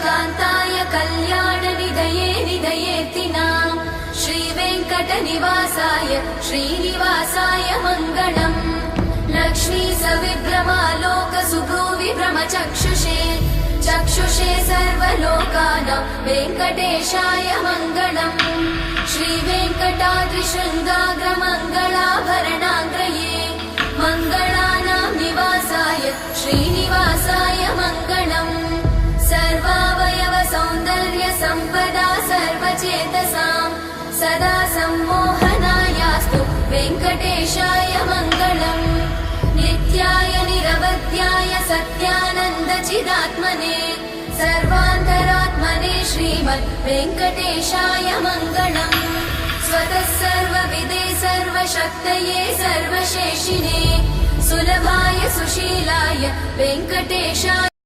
कान्ताय कल्याणनिधये निधयेतिनां श्रीवेङ्कटनिवासाय श्रीनिवासाय मङ्गलम् लक्ष्मी सविभ्रमालोकसुभ्रूविभ्रमचक्षुषे चक्षुषे सर्वलोकानां वेङ्कटेशाय मङ्गलम् श्रीवेङ्कटाद्रिशृङ्गाग्रमङ्गलाभरणाग्रये मङ्गलानां निवासाय श्रीनिवासाय मङ्गलम् सर्वावयव सौन्दर्य सम्पदा सर्वचेतसां सदा सम्मोहनायास्तु वेङ्कटेशाय मङ्गलम् नित्याय निरवध्याय सत्यानन्दचिदात्मने सर्वान्तरात्मने श्रीमद् वेङ्कटेशाय मङ्गलम् स्वतः सर्वविदे सर्वशक्तये सर्वशेषिणे सुलभाय सुशीलाय वेङ्कटेशाय